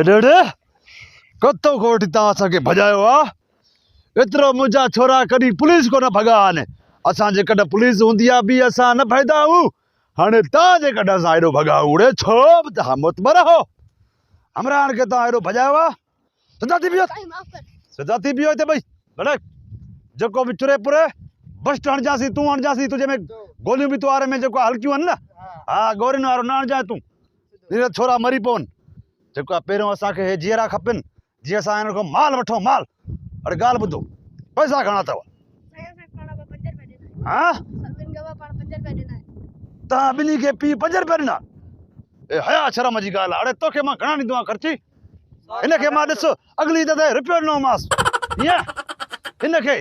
एडे कतो कोटी ता असांखे भॼायो आहे एतिरो मुंहिंजा छोरा कॾहिं पुलिस को न भॻा आहिनि असां जेकॾहिं पुलिस हूंदी आहे बि असां न भॼंदा आहियूं हाणे तव्हां जेकॾहिं असां हेॾो भॻा उड़े छो बि तव्हां मुतबर हो हमरान खे तव्हां हेॾो भॼायो आहे सजा थी बीहो हिते भई भले जेको बि चुरे पुरे बस्ट हणजासीं तूं हणजासीं तुंहिंजे में गोलियूं बि तुआरे में जेको हल्कियूं आहिनि न हा गोरियुनि वारो न हणजांइ तूं हीअ छोरा मरी पवनि जेको आहे पहिरियों असांखे हे जीअरा खपनि जीअं असां हिन खां माल वठूं माल अरे ॻाल्हि ॿुधो पैसा घणा अथव हा तव्हां ॿिन्ही खे पी 5 रुपया ॾिना ए हया शर्म जी ॻाल्हि आहे अड़े तोखे मां घणा ॾींदो आहियां ख़र्ची हिनखे मां ॾिस अगली दफ़े रुपयो ॾिनो मांसि हीअं हिनखे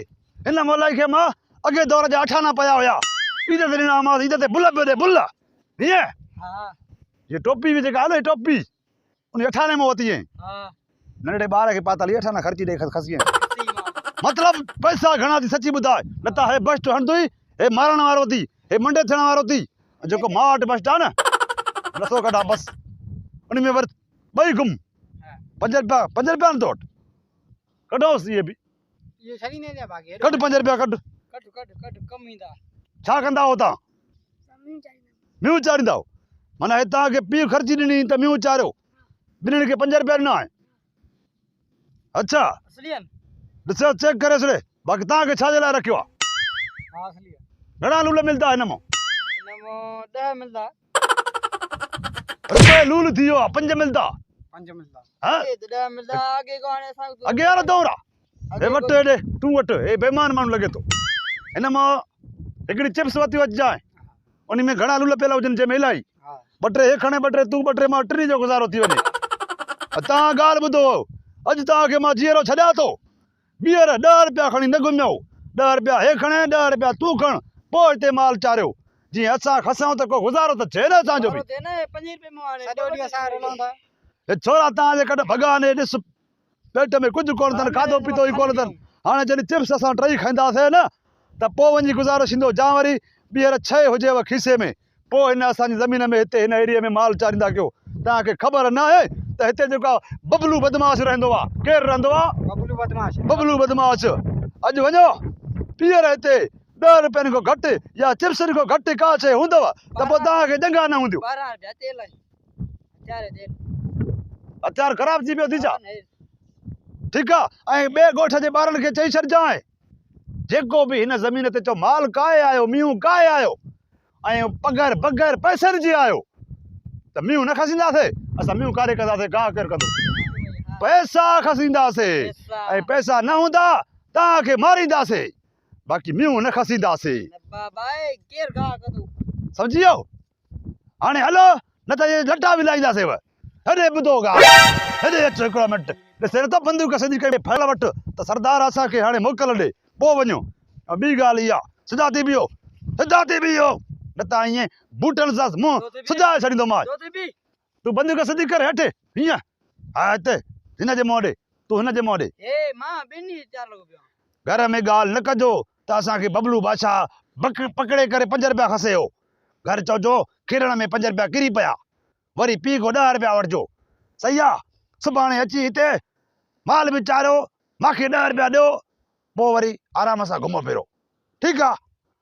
हिन मोलाई खे मां अॻे दौर जा 8 आना पिया हुया ईद ते ॾिना मांसि ईद ते बुल पियो ॾे बुल हीअं ये टोपी बि जेका आहे न टोपी उन 8 आने में वरिती नंढड़े ॿार खे पाताली 8 आना ख़र्ची ॾे खसी मतलब पैसा घणा थी सची ॿुधाए न त हे बस्ट हणंदुई हे मारण वारो थी हे मंडे थियण वारो थी जेको मां वटि बस्ट आहे न नथो कढां बसि उन में वरी 2 गुम 5 रुपया न तो वटि कढोसि इहे बि कढ 5 रुपया कढ छा कंदा हो तव्हां म्यूं चाढ़ींदा माना हे तव्हांखे पीउ ख़र्ची ॾिनी त म्यूं चाढ़ियो ॿिन्हिनि खे 5 रुपया ॾिना अच्छा ॾिसो चेक करे छॾे बाक़ी तव्हांखे छाजे लाइ रखियो आहे घणा लूल मिलंदा हिन मां 10 मिलंदा रुपए लूल थी वियो आहे 5 मिलंदा अॻे वारो दौर आहे हे वटि हेॾे तूं वटि हे बेईमान माण्हू लॻे थो हिन मां हिकिड़ी चिप्स वरिती अचिजांइ उन में घणा लूल पियल हुजनि जंहिंमें इलाही 2 टे हे खणे 2 टे तूं 2 टे मां 3 जो गुज़ारो थी वञे तव्हां ॻाल्हि ॿुधो अॼु तव्हांखे मां जीअरो छॾियां थो ॿीहर 10 रुपया खणी न घुमियो 10 रुपया हे खणे 10 रुपया तूं खण पोइ हिते माल चाढ़ियो जीअं असां खसूं त को गुज़ारो त थिए न असांजो बि हे छोरा तव्हांजे कॾहिं भॻा ने ॾिस पेट में कुझु कोन अथनि खाधो पीतो ई कोन अथनि हाणे जॾहिं चिप्स असां 3 खाईंदासीं न त पोइ वञी गुज़ारो थींदो जा वरी ॿीहर 6 हुजेव खीसे में पोइ हिन असांजी ज़मीन में हिते हिन एरिया में माल चाढ़ींदा कयो तव्हांखे ख़बर न आहे त हिते जेको बबलू बदमाश रहंदो आहे केरु रहंदो आहे बबलू बदमाश अॼु वञो ॿीहर हिते 10 रुपयनि खां घटि या चिप्सनि खां घटि का शइ हूंदव त पोइ तव्हांखे चङा न हूंदियूं हथियार ख़राब थी पियो थी छा ठीकु आहे ऐं ॿिए ॻोठ जे ॿारनि खे चई छॾिजांइ जेको बि हिन ज़मीन ते चओ माल काए आयो मींहुं काए आयो ऐं बग़ैर पैसनि जी आयो त मींहुं न खसींदासीं असां मींहुं कारे कंदासीं का केरु कंदो पैसा खसींदासीं ऐं पैसा न हूंदा तव्हांखे मारींदासीं बाक़ी मींहुं न खसींदासीं सम्झी वियो हाणे हलो न त इहे लटा बि लाहींदासीं हेॾे ॿुधो ॻाल्हि हेॾे अचो हिकिड़ो मिंट ॾिसे नथो बंदूक सॼी करे फैल वटि त सरदार असांखे हाणे मोकल ॾे पोइ वञो ऐं ॿी ॻाल्हि इहा सिधा थी बीहो न त ईअं बूटनि सां मुंहुं सुॼाए छॾींदोमांइ तूं बंदूक सिधी करे हेठि हीअं हा हिते हिन जे मुंहुं ॾे तूं हिन जे मुंहुं ॾे घर में ॻाल्हि न कजो त असांखे बबलू बादशाह पकड़े करे 5 रुपया खसेयो घर चइजो खीरण में 5 रुपया किरी पिया वरी पीउ खां 10 रुपया वठिजो सही आहे सुभाणे अची हिते माल बि चाढ़ियो मूंखे 10 रुपया ॾियो पोइ वरी आराम सां घुमो फिरो ठीकु आहे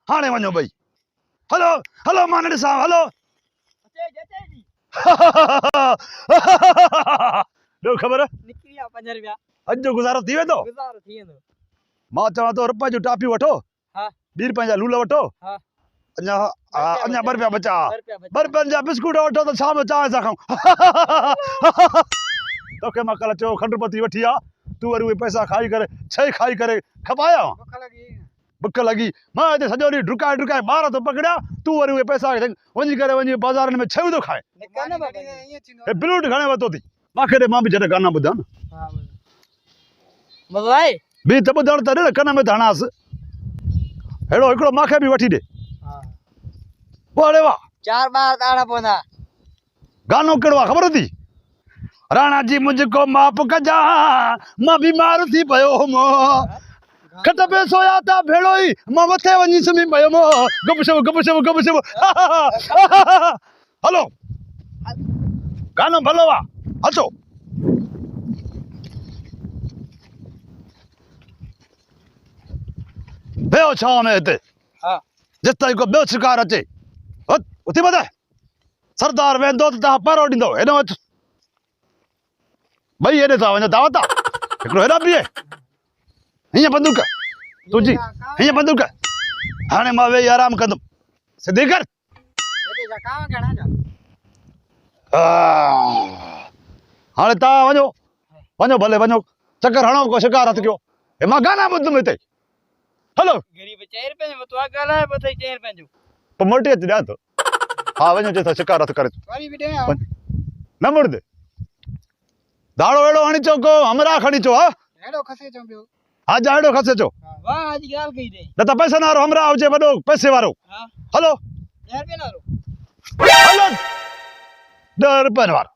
हाणे वञो ॿई हलो हलो मां न ॾिसां हलो ॿियो ख़बर अॼु जो गुज़ारो थी वेंदो मां चवां थो रुपए जूं टापियूं वठो 2 रुपए जा लूल वठो अञा 2 रुपया बचा 2 रुपयनि जा बिस्कुट वठो त शाम जो चांहि सां खाऊं तोखे मां कल्ह चयो खंडु पती वठी आहे तूं वरी उहे पैसा खाई करे 6 खाई करे खपाया बुख लॻी मां हिते सॼो ॾींहुं डुकाए ॿार थो पकड़िया तूं वरी उहे पैसा वञी बाज़ारनि में छयूं थो खाए हे ब्लूट घणे वरितो थी मूंखे ॾे मां बि जॾहिं गाना ॿुधां न बि त ॿुधण त ॾे न कन में त हणासि अहिड़ो हिकिड़ो मूंखे बि वठी ॾे पोइ वाह 4 बार ताड़ा पवंदा गानो कहिड़ो आहे ख़बर थी राणा जी मुझको माफ़ कजा मां बीमार थी पियो हुमि खट पे सोया था भेड़ो ई मां मथे वञी सुम्ही पियो गपशप हलो गानो भलो आहे अचो बेहो छाव में हिते हाँ जिस ताईं को ॿियो शिकार अचे उथी ॿुधाए सरदार वेंदो त तव्हां पहिरो ॾींदो हेॾो अच ॿई हेॾे था वञो दावत आहे हिकिड़ो हेॾा बीहे हीअं बंदूक तुंहिंजी हीअं बंदूक हाणे मां वेही आराम कंदुमि सिधी कर हेॾे जा कांव घणा जा हाणे तव्हां वञो वञो भले वञो चकर हणो को शिकार हथ कयो हे मां गाना ॿुधंदुमि हिते हलो गरीब 4 रुपए में तो ॻाल्हाए पोइ 4 रुपए जो पोइ मोटी अची ॾियां थो हा वञो चए थो शिकार हथ करे वरी बि ॾे न मुड़दे दाड़ो अहिड़ो हणी चो को हमरा खणी चो हा हेॾो खसे चो ॿियो हा जा अहिड़ो खसे चो वाह अॼु ॻाल्हि कई अथई न त पैसे वारो हमरा हुजे वॾो पैसे वारो हा हलो 10 रुपए वारो हलो 10 रुपयनि वारो